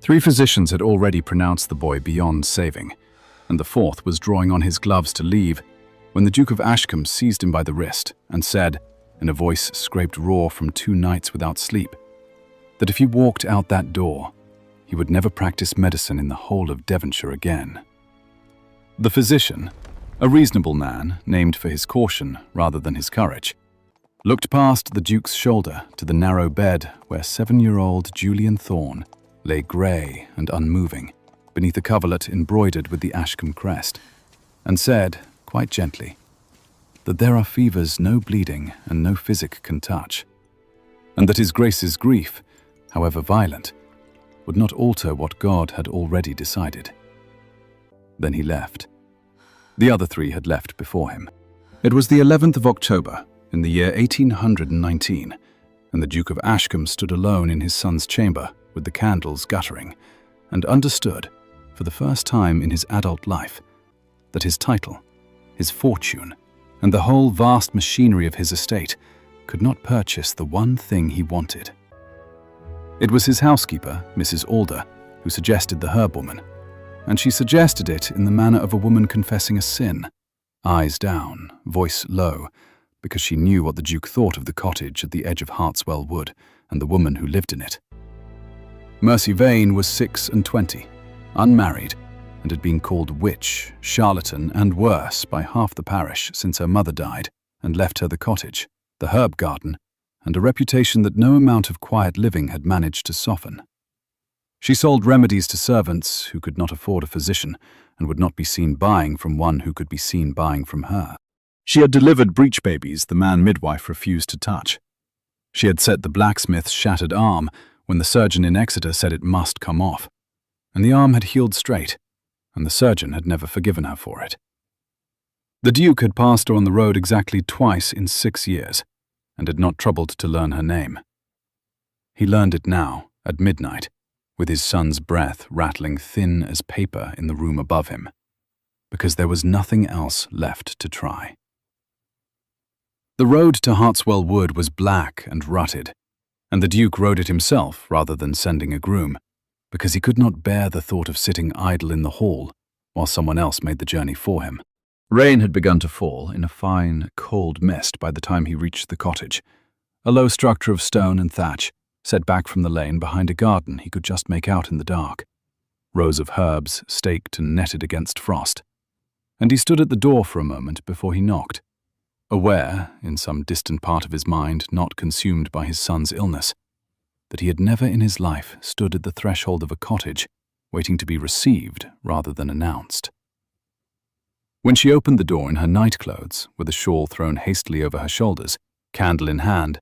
3 physicians had already pronounced the boy beyond saving, and the 4th was drawing on his gloves to leave when the Duke of Ashcombe seized him by the wrist and said, in a voice scraped raw from 2 nights without sleep, that if he walked out that door, he would never practice medicine in the whole of Devonshire again. The physician, a reasonable man named for his caution rather than his courage, looked past the Duke's shoulder to the narrow bed where 7-year-old Julian Thorne lay grey and unmoving beneath a coverlet embroidered with the Ashcombe crest, and said, quite gently, that there are fevers no bleeding and no physic can touch, and that his Grace's grief, however violent, would not alter what God had already decided. Then he left. The other 3 had left before him. It was the 11th of October, in the year 1819, and the Duke of Ashcombe stood alone in his son's chamber with the candles guttering, and understood, for the first time in his adult life, that his title, his fortune, and the whole vast machinery of his estate could not purchase the one thing he wanted. It was his housekeeper, Mrs. Alder, who suggested the Herbwoman, and she suggested it in the manner of a woman confessing a sin, eyes down, voice low, because she knew what the Duke thought of the cottage at the edge of Hartswell Wood and the woman who lived in it. Mercy Vane was 26, unmarried, and had been called witch, charlatan, and worse by half the parish since her mother died and left her the cottage, the herb garden, and a reputation that no amount of quiet living had managed to soften. She sold remedies to servants who could not afford a physician and would not be seen buying from one who could be seen buying from her. She had delivered breech babies the man midwife refused to touch. She had set the blacksmith's shattered arm when the surgeon in Exeter said it must come off, and the arm had healed straight, and the surgeon had never forgiven her for it. The Duke had passed her on the road exactly twice in 6 years, and had not troubled to learn her name. He learned it now, at midnight, with his son's breath rattling thin as paper in the room above him, because there was nothing else left to try. The road to Hartswell Wood was black and rutted, and the Duke rode it himself rather than sending a groom, because he could not bear the thought of sitting idle in the hall while someone else made the journey for him. Rain had begun to fall in a fine, cold mist by the time he reached the cottage, a low structure of stone and thatch, set back from the lane behind a garden he could just make out in the dark, rows of herbs staked and netted against frost, and he stood at the door for a moment before he knocked, aware, in some distant part of his mind not consumed by his son's illness, that he had never in his life stood at the threshold of a cottage waiting to be received rather than announced. When she opened the door in her nightclothes, with a shawl thrown hastily over her shoulders, candle in hand,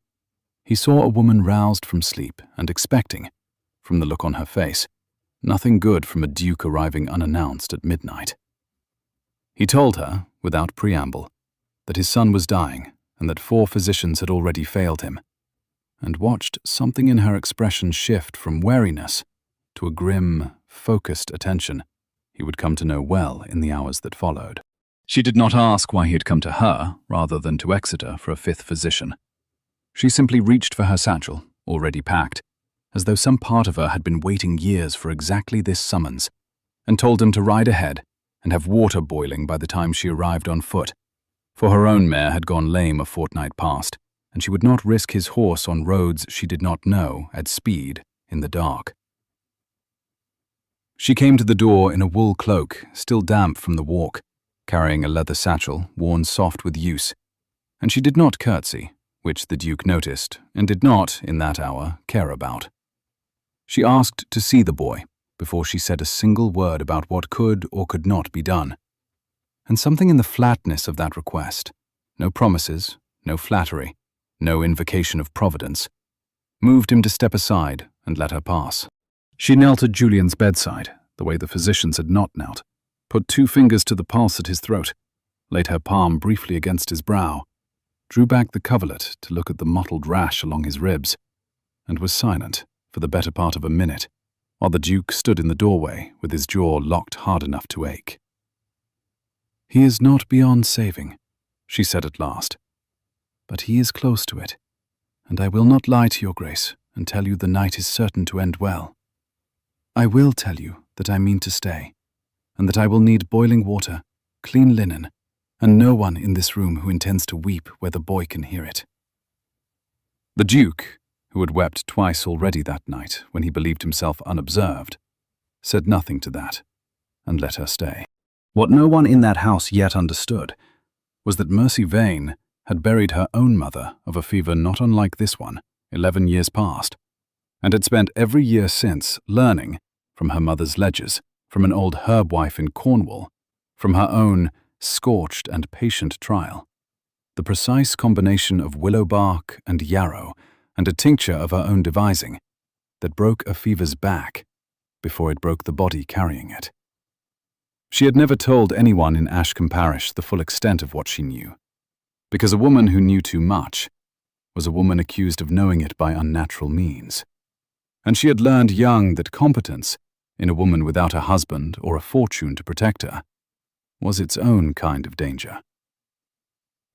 he saw a woman roused from sleep and expecting, from the look on her face, nothing good from a duke arriving unannounced at midnight. He told her, without preamble, that his son was dying and that 4 physicians had already failed him, and watched something in her expression shift from wariness to a grim, focused attention he would come to know well in the hours that followed. She did not ask why he had come to her rather than to Exeter for a 5th physician. She simply reached for her satchel, already packed, as though some part of her had been waiting years for exactly this summons, and told him to ride ahead and have water boiling by the time she arrived on foot, for her own mare had gone lame a fortnight past, and she would not risk his horse on roads she did not know at speed in the dark. She came to the door in a wool cloak, still damp from the walk, carrying a leather satchel worn soft with use, and she did not curtsy, which the Duke noticed and did not, in that hour, care about. She asked to see the boy before she said a single word about what could or could not be done, and something in the flatness of that request, no promises, no flattery, no invocation of Providence, moved him to step aside and let her pass. She knelt at Julian's bedside, the way the physicians had not knelt, put 2 fingers to the pulse at his throat, laid her palm briefly against his brow, drew back the coverlet to look at the mottled rash along his ribs, and was silent for the better part of a minute, while the Duke stood in the doorway with his jaw locked hard enough to ache. "He is not beyond saving," she said at last, "but he is close to it, and I will not lie to your Grace and tell you the night is certain to end well. I will tell you that I mean to stay, and that I will need boiling water, clean linen, and no one in this room who intends to weep where the boy can hear it." The Duke, who had wept twice already that night when he believed himself unobserved, said nothing to that, and let her stay. What no one in that house yet understood was that Mercy Vane had buried her own mother of a fever not unlike this one, 11 years past, and had spent every year since learning from her mother's ledgers, from an old herb wife in Cornwall, from her own scorched and patient trial, the precise combination of willow bark and yarrow and a tincture of her own devising that broke a fever's back before it broke the body carrying it. She had never told anyone in Ashcombe parish the full extent of what she knew, because a woman who knew too much was a woman accused of knowing it by unnatural means. And she had learned young that competence, in a woman without a husband or a fortune to protect her, was its own kind of danger.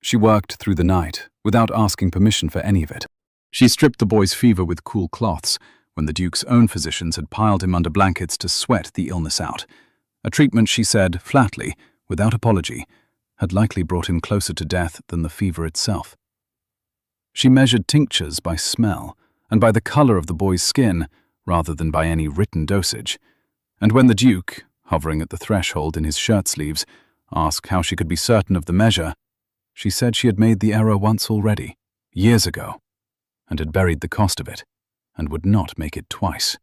She worked through the night without asking permission for any of it. She stripped the boy's fever with cool cloths when the Duke's own physicians had piled him under blankets to sweat the illness out, a treatment she said, flatly, without apology, had likely brought him closer to death than the fever itself. She measured tinctures by smell and by the color of the boy's skin rather than by any written dosage, and when the Duke, hovering at the threshold in his shirt sleeves, asked how she could be certain of the measure, she said she had made the error once already, years ago, and had buried the cost of it, and would not make it twice.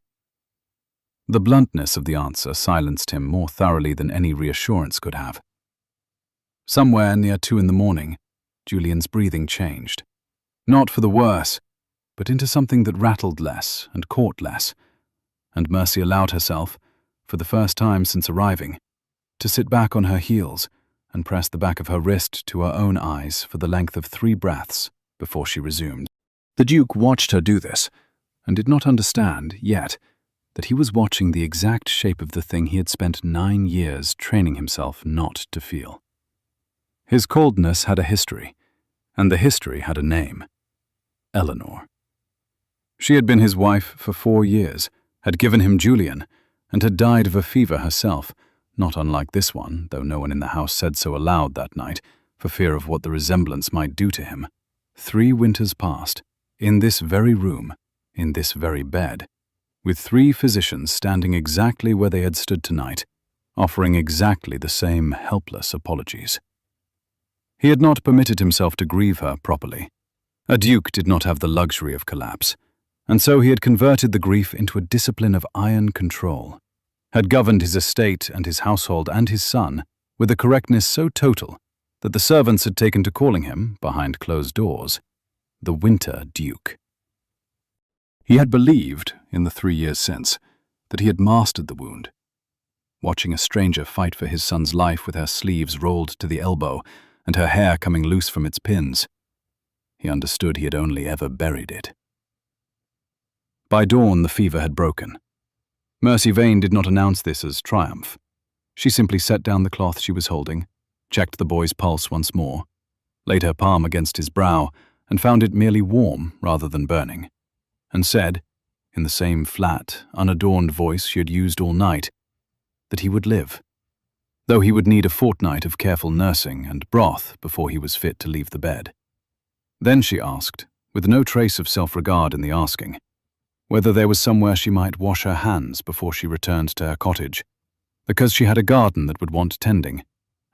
The bluntness of the answer silenced him more thoroughly than any reassurance could have. Somewhere near 2 a.m, Julian's breathing changed. Not for the worse, but into something that rattled less and caught less, and Mercy allowed herself, for the first time since arriving, to sit back on her heels and press the back of her wrist to her own eyes for the length of 3 breaths before she resumed. The Duke watched her do this, and did not understand, yet, that he was watching the exact shape of the thing he had spent 9 years training himself not to feel. His coldness had a history, and the history had a name: Eleanor. She had been his wife for 4 years, had given him Julian, and had died of a fever herself, not unlike this one, though no one in the house said so aloud that night, for fear of what the resemblance might do to him. 3 winters passed, in this very room, in this very bed, with 3 physicians standing exactly where they had stood tonight, offering exactly the same helpless apologies. He had not permitted himself to grieve her properly. A duke did not have the luxury of collapse, and so he had converted the grief into a discipline of iron control, had governed his estate and his household and his son with a correctness so total that the servants had taken to calling him, behind closed doors, the Winter Duke. He had believed, in the 3 years since, that he had mastered the wound. Watching a stranger fight for his son's life with her sleeves rolled to the elbow and her hair coming loose from its pins, he understood he had only ever buried it. By dawn, the fever had broken. Mercy Vane did not announce this as triumph. She simply set down the cloth she was holding, checked the boy's pulse once more, laid her palm against his brow and found it merely warm rather than burning, and said, in the same flat, unadorned voice she had used all night, that he would live, though he would need a fortnight of careful nursing and broth before he was fit to leave the bed. Then she asked, with no trace of self-regard in the asking, whether there was somewhere she might wash her hands before she returned to her cottage, because she had a garden that would want tending,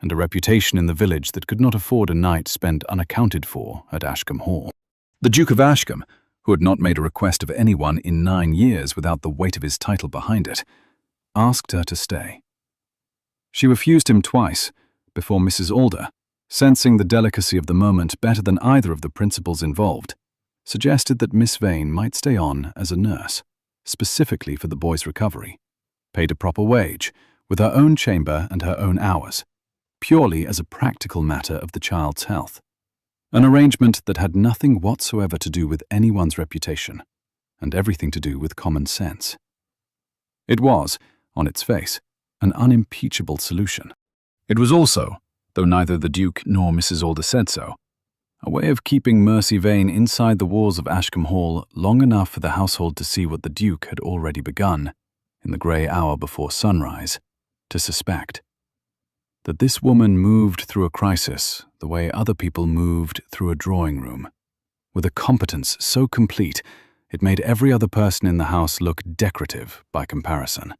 and a reputation in the village that could not afford a night spent unaccounted for at Ashcombe Hall. The Duke of Ashcombe, who had not made a request of anyone in 9 years without the weight of his title behind it, asked her to stay. She refused him twice, before Mrs. Alder, sensing the delicacy of the moment better than either of the principals involved, suggested that Miss Vane might stay on as a nurse, specifically for the boy's recovery, paid a proper wage, with her own chamber and her own hours, purely as a practical matter of the child's health, an arrangement that had nothing whatsoever to do with anyone's reputation, and everything to do with common sense. It was, on its face, an unimpeachable solution. It was also, though neither the Duke nor Mrs. Alder said so, a way of keeping Mercy Vane inside the walls of Ashcombe Hall long enough for the household to see what the Duke had already begun, in the grey hour before sunrise, to suspect that this woman moved through a crisis the way other people moved through a drawing room, with a competence so complete it made every other person in the house look decorative by comparison.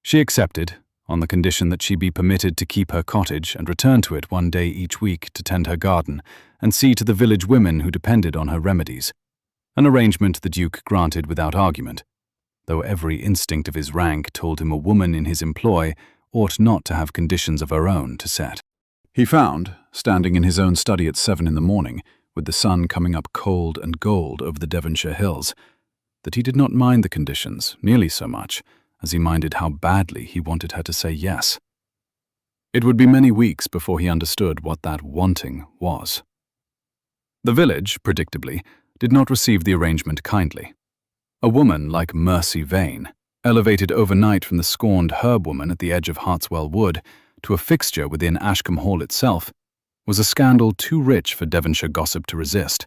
She accepted, on the condition that she be permitted to keep her cottage and return to it one day each week to tend her garden and see to the village women who depended on her remedies, an arrangement the Duke granted without argument, though every instinct of his rank told him a woman in his employ ought not to have conditions of her own to set. He found, standing in his own study at 7 in the morning, with the sun coming up cold and gold over the Devonshire hills, that he did not mind the conditions nearly so much as he minded how badly he wanted her to say yes. It would be many weeks before he understood what that wanting was. The village, predictably, did not receive the arrangement kindly. A woman like Mercy Vane, elevated overnight from the scorned Herbwoman at the edge of Hartswell Wood to a fixture within Ashcombe Hall itself, was a scandal too rich for Devonshire gossip to resist,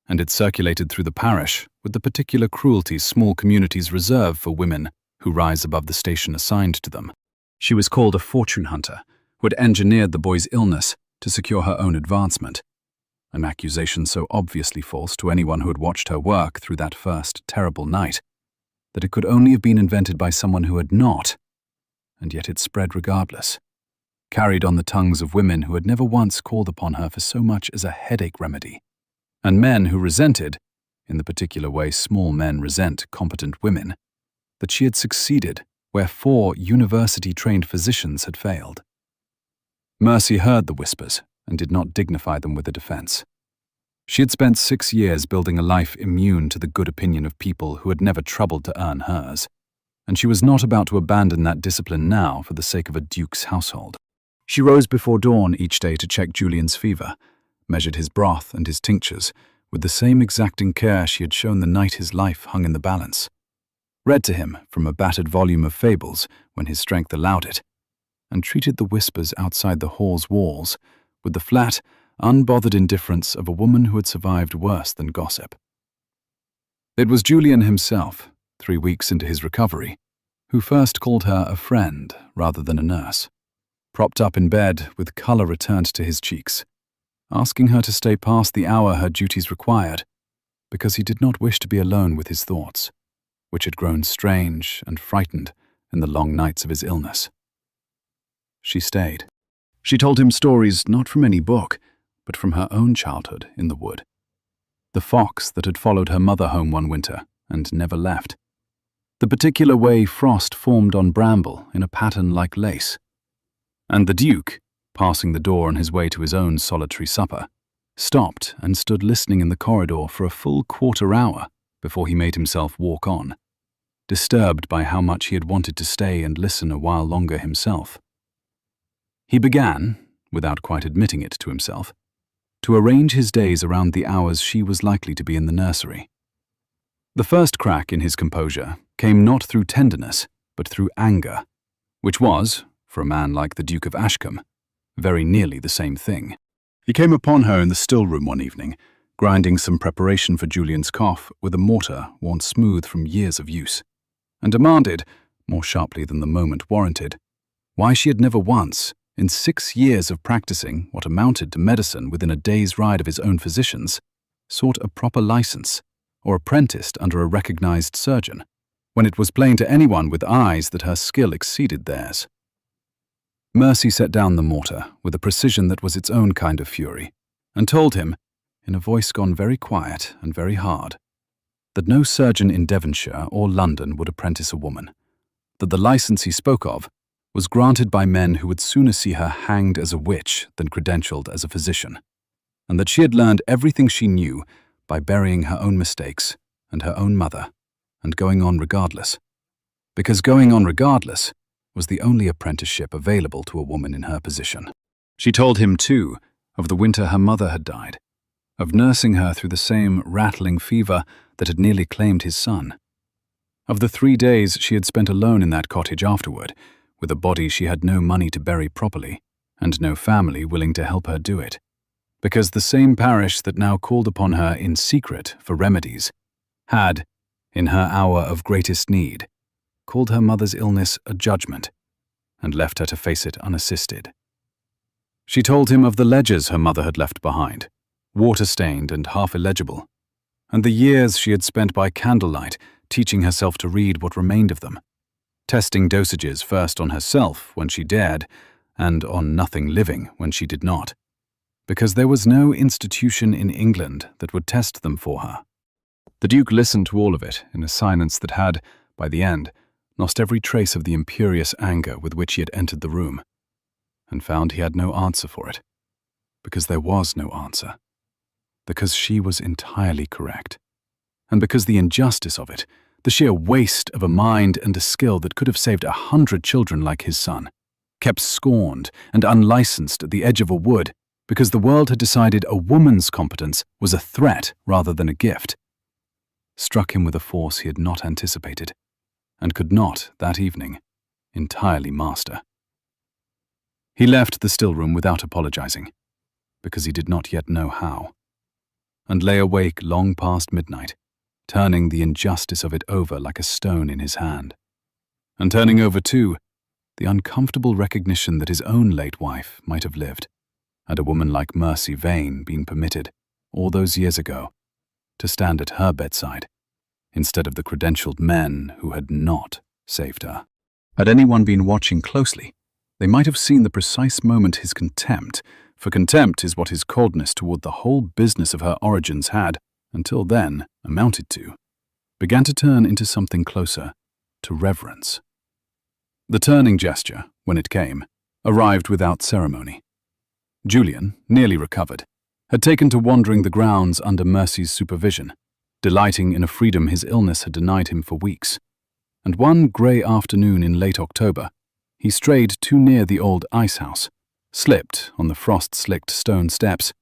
and it circulated through the parish with the particular cruelties small communities reserve for women who rise above the station assigned to them. She was called a fortune hunter, who had engineered the boy's illness to secure her own advancement, an accusation so obviously false to anyone who had watched her work through that first terrible night, that it could only have been invented by someone who had not, and yet it spread regardless, carried on the tongues of women who had never once called upon her for so much as a headache remedy, and men who resented, in the particular way small men resent competent women, that she had succeeded where 4 university-trained physicians had failed. Mercy heard the whispers and did not dignify them with a defense. She had spent 6 years building a life immune to the good opinion of people who had never troubled to earn hers, and she was not about to abandon that discipline now for the sake of a duke's household. She rose before dawn each day to check Julian's fever, measured his broth and his tinctures with the same exacting care she had shown the night his life hung in the balance, read to him from a battered volume of fables when his strength allowed it, and treated the whispers outside the hall's walls with the flat, unbothered indifference of a woman who had survived worse than gossip. It was Julian himself, 3 weeks into his recovery, who first called her a friend rather than a nurse, propped up in bed with colour returned to his cheeks, asking her to stay past the hour her duties required, because he did not wish to be alone with his thoughts, which had grown strange and frightened in the long nights of his illness. She stayed. She told him stories not from any book, but from her own childhood in the wood. The fox that had followed her mother home one winter and never left. The particular way frost formed on bramble in a pattern like lace. And the Duke, passing the door on his way to his own solitary supper, stopped and stood listening in the corridor for a full quarter hour before he made himself walk on, disturbed by how much he had wanted to stay and listen a while longer himself. He began, without quite admitting it to himself, to arrange his days around the hours she was likely to be in the nursery. The first crack in his composure came not through tenderness, but through anger, which was, for a man like the Duke of Ashcombe, very nearly the same thing. He came upon her in the still-room one evening, grinding some preparation for Julian's cough with a mortar worn smooth from years of use, and demanded, more sharply than the moment warranted, why she had never once, in 6 years of practicing what amounted to medicine within a day's ride of his own physicians, sought a proper license or apprenticed under a recognized surgeon, when it was plain to anyone with eyes that her skill exceeded theirs. Mercy set down the mortar with a precision that was its own kind of fury, and told him, in a voice gone very quiet and very hard, that no surgeon in Devonshire or London would apprentice a woman, that the license he spoke of was granted by men who would sooner see her hanged as a witch than credentialed as a physician, and that she had learned everything she knew by burying her own mistakes and her own mother, and going on regardless, because going on regardless was the only apprenticeship available to a woman in her position. She told him, too, of the winter her mother had died, of nursing her through the same rattling fever that had nearly claimed his son, of the 3 days she had spent alone in that cottage afterward, with a body she had no money to bury properly, and no family willing to help her do it, because the same parish that now called upon her in secret for remedies had, in her hour of greatest need, called her mother's illness a judgment and left her to face it unassisted. She told him of the ledgers her mother had left behind, water-stained and half illegible, and the years she had spent by candlelight teaching herself to read what remained of them, testing dosages first on herself when she dared, and on nothing living when she did not, because there was no institution in England that would test them for her. The Duke listened to all of it in a silence that had, by the end, lost every trace of the imperious anger with which he had entered the room, and found he had no answer for it, because there was no answer, because she was entirely correct, and because the injustice of it, the sheer waste of a mind and a skill that could have saved 100 children like his son, kept scorned and unlicensed at the edge of a wood because the world had decided a woman's competence was a threat rather than a gift, struck him with a force he had not anticipated, and could not, that evening, entirely master. He left the still room without apologizing, because he did not yet know how, and lay awake long past midnight, turning the injustice of it over like a stone in his hand, and turning over, too, the uncomfortable recognition that his own late wife might have lived, had a woman like Mercy Vane been permitted, all those years ago, to stand at her bedside, instead of the credentialed men who had not saved her. Had anyone been watching closely, they might have seen the precise moment his contempt, for contempt is what his coldness toward the whole business of her origins had, until then, amounted to, began to turn into something closer to reverence. The turning gesture, when it came, arrived without ceremony. Julian, nearly recovered, had taken to wandering the grounds under Mercy's supervision, delighting in a freedom his illness had denied him for weeks. And one grey afternoon in late October, he strayed too near the old ice house, slipped on the frost-slicked stone steps,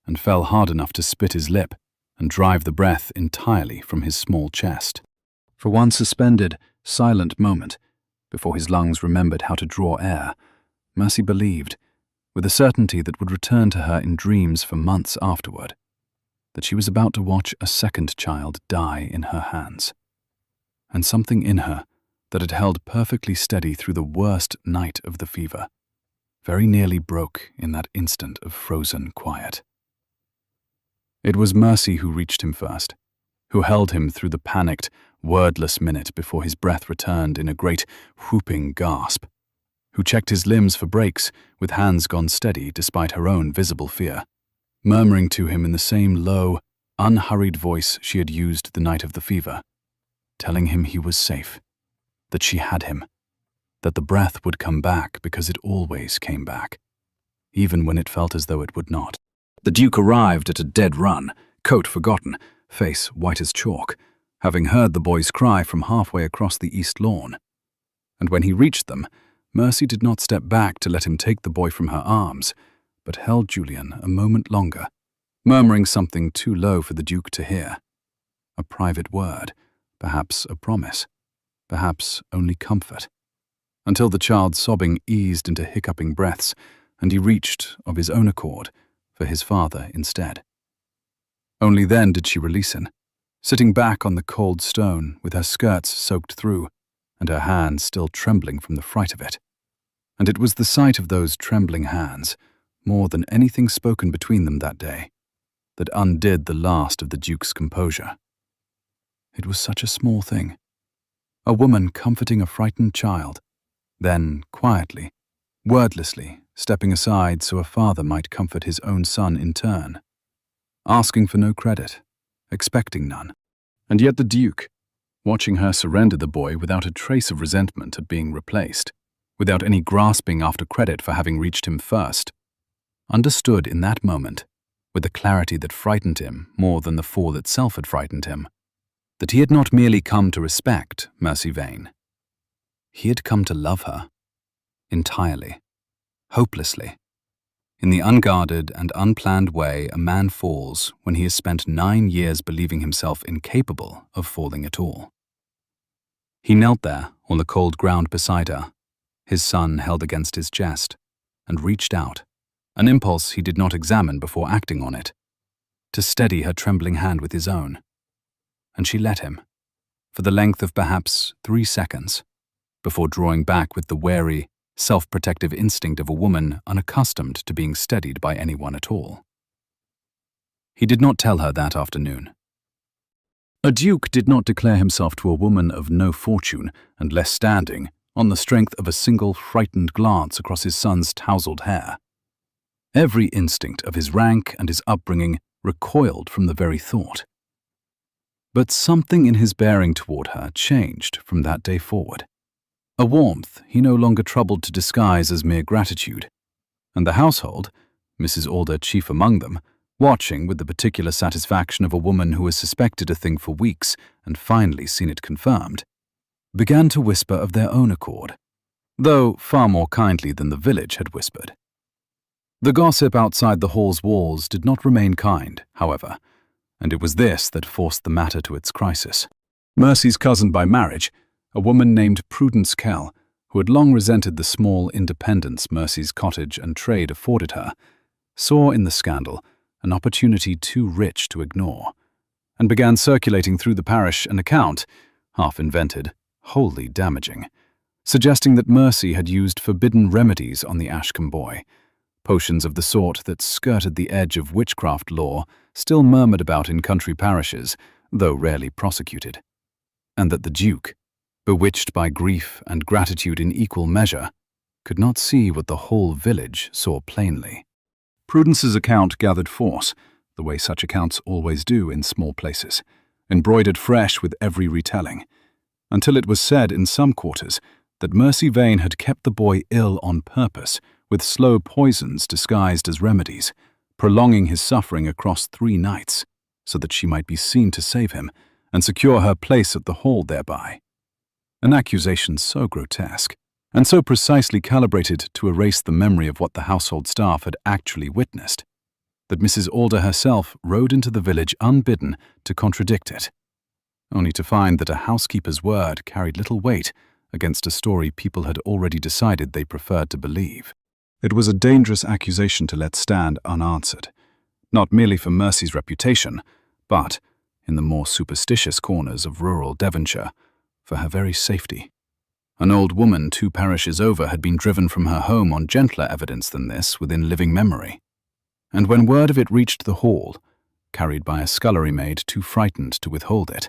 and fell hard enough to spit his lip and drive the breath entirely from his small chest. For one suspended, silent moment, before his lungs remembered how to draw air, Mercy believed, with a certainty that would return to her in dreams for months afterward, that she was about to watch a second child die in her hands. And something in her that had held perfectly steady through the worst night of the fever very nearly broke in that instant of frozen quiet. It was Mercy who reached him first, who held him through the panicked, wordless minute before his breath returned in a great, whooping gasp, who checked his limbs for breaks with hands gone steady despite her own visible fear, murmuring to him in the same low, unhurried voice she had used the night of the fever, telling him he was safe, that she had him, that the breath would come back because it always came back, even when it felt as though it would not. The Duke arrived at a dead run, coat forgotten, face white as chalk, having heard the boy's cry from halfway across the east lawn. And when he reached them, Mercy did not step back to let him take the boy from her arms, but held Julian a moment longer, murmuring something too low for the Duke to hear. A private word, perhaps a promise, perhaps only comfort, until the child's sobbing eased into hiccuping breaths, and he reached, of his own accord, for his father instead. Only then did she release him, sitting back on the cold stone with her skirts soaked through, and her hands still trembling from the fright of it. And it was the sight of those trembling hands, more than anything spoken between them that day, that undid the last of the Duke's composure. It was such a small thing. A woman comforting a frightened child, then, quietly, wordlessly, stepping aside so a father might comfort his own son in turn, asking for no credit, expecting none. And yet the Duke, watching her surrender the boy without a trace of resentment at being replaced, without any grasping after credit for having reached him first, understood in that moment, with a clarity that frightened him more than the fall itself had frightened him, that he had not merely come to respect Mercy Vane. He had come to love her, entirely, hopelessly, in the unguarded and unplanned way a man falls when he has spent 9 years believing himself incapable of falling at all. He knelt there on the cold ground beside her, his son held against his chest, and reached out, an impulse he did not examine before acting on it, to steady her trembling hand with his own. And she let him, for the length of perhaps 3 seconds, before drawing back with the wary, self-protective instinct of a woman unaccustomed to being steadied by anyone at all. He did not tell her that afternoon. A duke did not declare himself to a woman of no fortune and less standing on the strength of a single frightened glance across his son's tousled hair. Every instinct of his rank and his upbringing recoiled from the very thought. But something in his bearing toward her changed from that day forward. A warmth he no longer troubled to disguise as mere gratitude, and the household, Mrs. Alder chief among them, watching with the particular satisfaction of a woman who has suspected a thing for weeks and finally seen it confirmed, began to whisper of their own accord, though far more kindly than the village had whispered. The gossip outside the hall's walls did not remain kind, however, and it was this that forced the matter to its crisis. Mercy's cousin by marriage, a woman named Prudence Kell, who had long resented the small independence Mercy's cottage and trade afforded her, saw in the scandal an opportunity too rich to ignore, and began circulating through the parish an account, half-invented, wholly damaging, suggesting that Mercy had used forbidden remedies on the Ashcombe boy, potions of the sort that skirted the edge of witchcraft law still murmured about in country parishes, though rarely prosecuted, and that the Duke, bewitched by grief and gratitude in equal measure, could not see what the whole village saw plainly. Prudence's account gathered force, the way such accounts always do in small places, embroidered fresh with every retelling, until it was said in some quarters that Mercy Vane had kept the boy ill on purpose, with slow poisons disguised as remedies, prolonging his suffering across 3 nights, so that she might be seen to save him and secure her place at the hall thereby. An accusation so grotesque, and so precisely calibrated to erase the memory of what the household staff had actually witnessed, that Mrs. Alder herself rode into the village unbidden to contradict it, only to find that a housekeeper's word carried little weight against a story people had already decided they preferred to believe. It was a dangerous accusation to let stand unanswered, not merely for Mercy's reputation, but, in the more superstitious corners of rural Devonshire, for her very safety. An old woman 2 parishes over had been driven from her home on gentler evidence than this within living memory, and when word of it reached the hall, carried by a scullery maid too frightened to withhold it,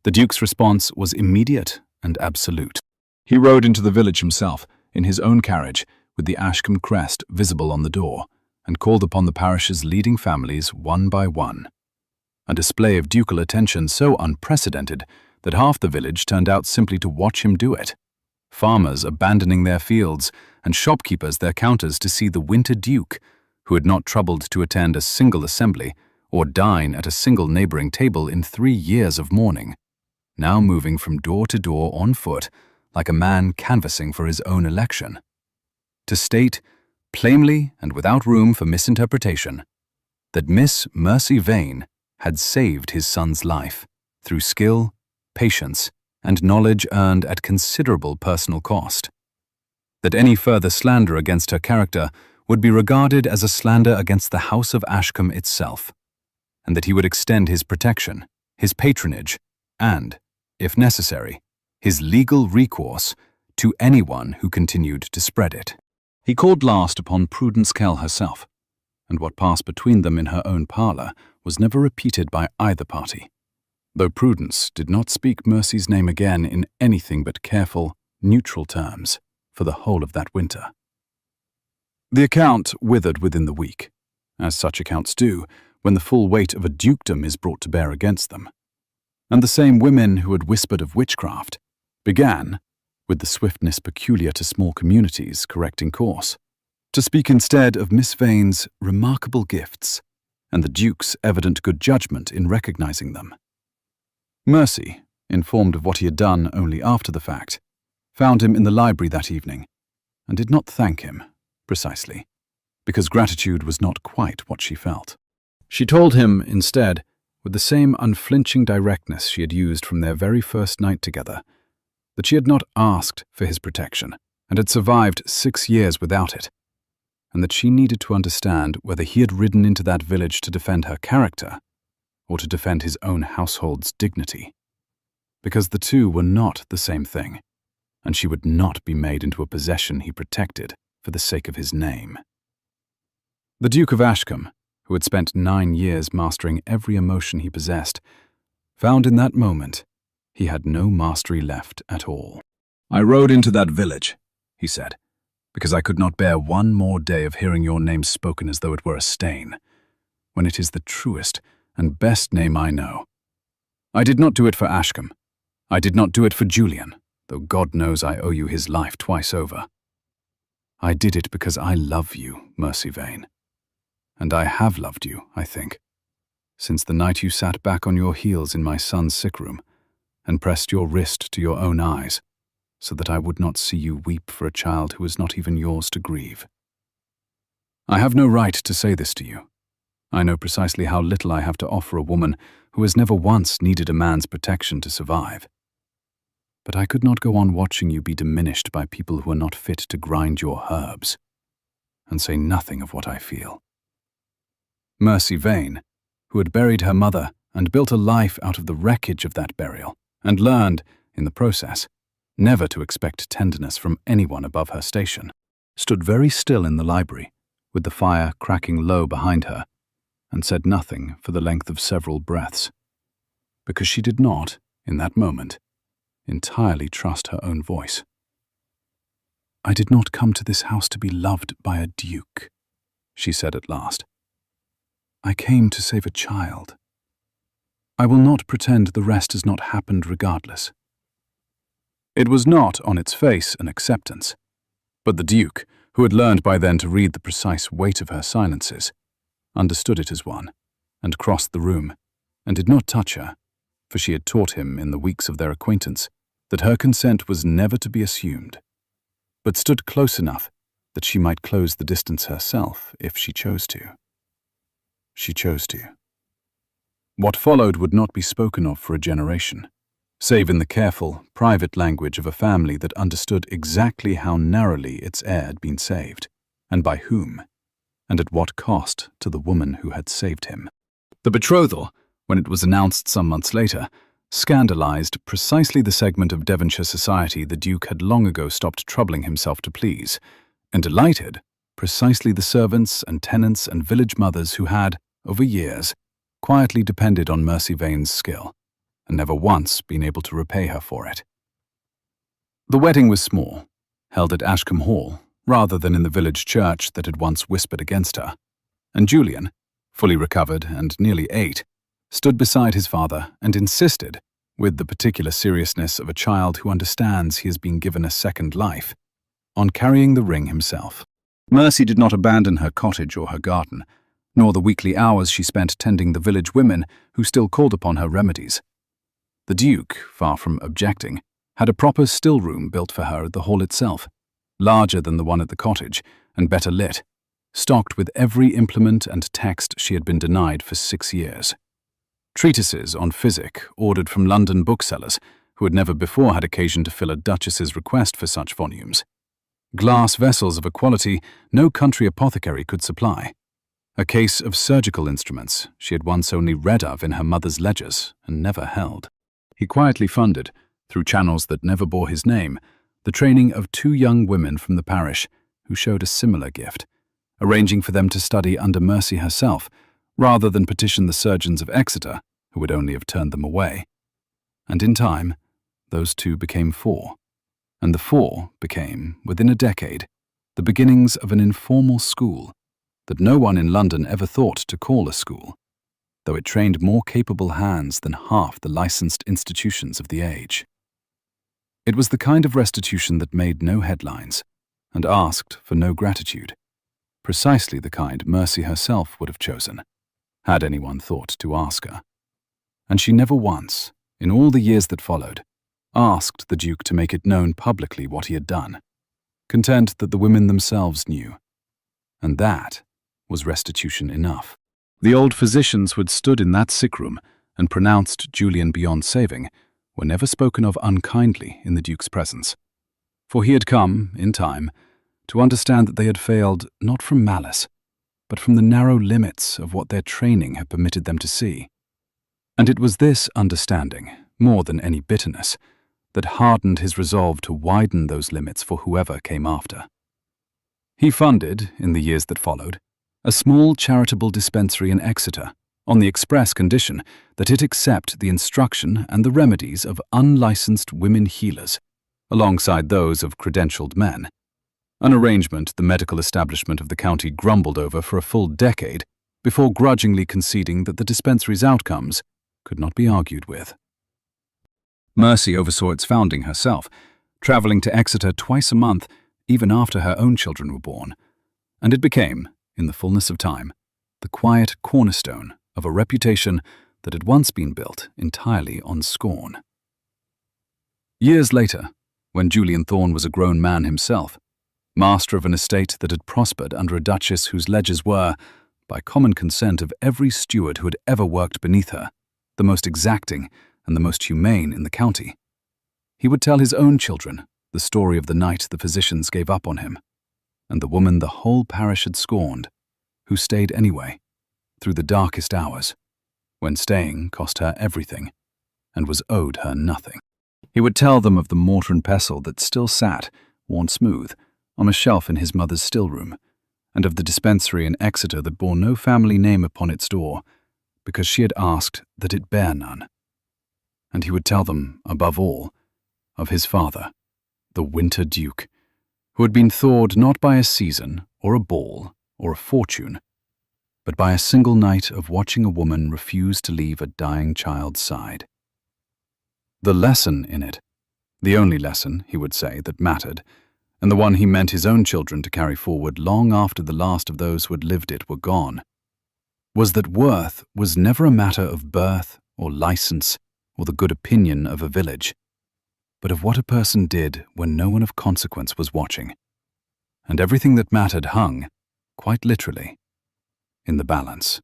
the Duke's response was immediate and absolute. He rode into the village himself, in his own carriage, with the Ashcombe crest visible on the door, and called upon the parish's leading families one by one. A display of ducal attention so unprecedented that half the village turned out simply to watch him do it, farmers abandoning their fields and shopkeepers their counters to see the winter Duke, who had not troubled to attend a single assembly or dine at a single neighbouring table in 3 years of mourning, now moving from door to door on foot like a man canvassing for his own election, to state, plainly and without room for misinterpretation, that Miss Mercy Vane had saved his son's life through skill, patience, and knowledge earned at considerable personal cost, that any further slander against her character would be regarded as a slander against the House of Ashcombe itself, and that he would extend his protection, his patronage, and, if necessary, his legal recourse to anyone who continued to spread it. He called last upon Prudence Kell herself, and what passed between them in her own parlour was never repeated by either party, though Prudence did not speak Mercy's name again in anything but careful, neutral terms for the whole of that winter. The account withered within the week, as such accounts do when the full weight of a dukedom is brought to bear against them, and the same women who had whispered of witchcraft began, with the swiftness peculiar to small communities correcting course, to speak instead of Miss Vane's remarkable gifts and the Duke's evident good judgment in recognizing them. Mercy, informed of what he had done only after the fact, found him in the library that evening, and did not thank him, precisely, because gratitude was not quite what she felt. She told him, instead, with the same unflinching directness she had used from their very first night together, that she had not asked for his protection and had survived 6 years without it, and that she needed to understand whether he had ridden into that village to defend her character or to defend his own household's dignity, because the two were not the same thing, and she would not be made into a possession he protected for the sake of his name. The Duke of Ashcombe, who had spent 9 years mastering every emotion he possessed, found in that moment he had no mastery left at all. "I rode into that village," he said, "because I could not bear one more day of hearing your name spoken as though it were a stain, when it is the truest and best name I know. I did not do it for Ashcombe. I did not do it for Julian, though God knows I owe you his life twice over. I did it because I love you, Mercy Vane. And I have loved you, I think, since the night you sat back on your heels in my son's sick room and pressed your wrist to your own eyes, so that I would not see you weep for a child who is not even yours to grieve. I have no right to say this to you. I know precisely how little I have to offer a woman who has never once needed a man's protection to survive. But I could not go on watching you be diminished by people who are not fit to grind your herbs, and say nothing of what I feel." Mercy Vane, who had buried her mother and built a life out of the wreckage of that burial, and learned, in the process, never to expect tenderness from anyone above her station, stood very still in the library, with the fire cracking low behind her, and said nothing for the length of several breaths, because she did not, in that moment, entirely trust her own voice. "I did not come to this house to be loved by a duke," she said at last. "I came to save a child. I will not pretend the rest has not happened regardless." It was not, on its face, an acceptance, but the Duke, who had learned by then to read the precise weight of her silences, understood it as one, and crossed the room, and did not touch her, for she had taught him in the weeks of their acquaintance that her consent was never to be assumed, but stood close enough that she might close the distance herself if she chose to. She chose to. What followed would not be spoken of for a generation, save in the careful, private language of a family that understood exactly how narrowly its heir had been saved, and by whom, and at what cost to the woman who had saved him. The betrothal, when it was announced some months later, scandalized precisely the segment of Devonshire society the Duke had long ago stopped troubling himself to please, and delighted precisely the servants and tenants and village mothers who had, over years, quietly depended on Mercy Vane's skill, and never once been able to repay her for it. The wedding was small, held at Ashcombe Hall, rather than in the village church that had once whispered against her, and Julian, fully recovered and nearly 8, stood beside his father and insisted, with the particular seriousness of a child who understands he has been given a second life, on carrying the ring himself. Mercy did not abandon her cottage or her garden, nor the weekly hours she spent tending the village women who still called upon her remedies. The Duke, far from objecting, had a proper still-room built for her at the hall itself, larger than the one at the cottage and better lit, stocked with every implement and text she had been denied for 6 years. Treatises on physic, ordered from London booksellers, who had never before had occasion to fill a duchess's request for such volumes. Glass vessels of a quality no country apothecary could supply. A case of surgical instruments she had once only read of in her mother's ledgers and never held. He quietly funded, through channels that never bore his name, the training of 2 young women from the parish who showed a similar gift, arranging for them to study under Mercy herself, rather than petition the surgeons of Exeter, who would only have turned them away. And in time, those 2 became 4, and the 4 became, within a decade, the beginnings of an informal school that no one in London ever thought to call a school, though it trained more capable hands than half the licensed institutions of the age. It was the kind of restitution that made no headlines and asked for no gratitude, precisely the kind Mercy herself would have chosen, had anyone thought to ask her. And she never once, in all the years that followed, asked the Duke to make it known publicly what he had done, content that the women themselves knew. And that was restitution enough. The old physicians who had stood in that sick room and pronounced Julian beyond saving were never spoken of unkindly in the Duke's presence, for he had come, in time, to understand that they had failed not from malice, but from the narrow limits of what their training had permitted them to see. And it was this understanding, more than any bitterness, that hardened his resolve to widen those limits for whoever came after. He funded, in the years that followed, a small charitable dispensary in Exeter, on the express condition that it accept the instruction and the remedies of unlicensed women healers, alongside those of credentialed men, an arrangement the medical establishment of the county grumbled over for a full decade before grudgingly conceding that the dispensary's outcomes could not be argued with. Mercy oversaw its founding herself, travelling to Exeter twice a month even after her own children were born, and it became, in the fullness of time, the quiet cornerstone of a reputation that had once been built entirely on scorn. Years later, when Julian Thorne was a grown man himself, master of an estate that had prospered under a duchess whose ledgers were, by common consent of every steward who had ever worked beneath her, the most exacting and the most humane in the county, he would tell his own children the story of the night the physicians gave up on him, and the woman the whole parish had scorned, who stayed anyway, through the darkest hours, when staying cost her everything, and was owed her nothing. He would tell them of the mortar and pestle that still sat, worn smooth, on a shelf in his mother's still-room, and of the dispensary in Exeter that bore no family name upon its door, because she had asked that it bear none. And he would tell them, above all, of his father, the Winter Duke, who had been thawed not by a season, or a ball, or a fortune, but by a single night of watching a woman refuse to leave a dying child's side. The lesson in it, the only lesson, he would say, that mattered, and the one he meant his own children to carry forward long after the last of those who had lived it were gone, was that worth was never a matter of birth or license or the good opinion of a village, but of what a person did when no one of consequence was watching, and everything that mattered hung, quite literally, in the balance.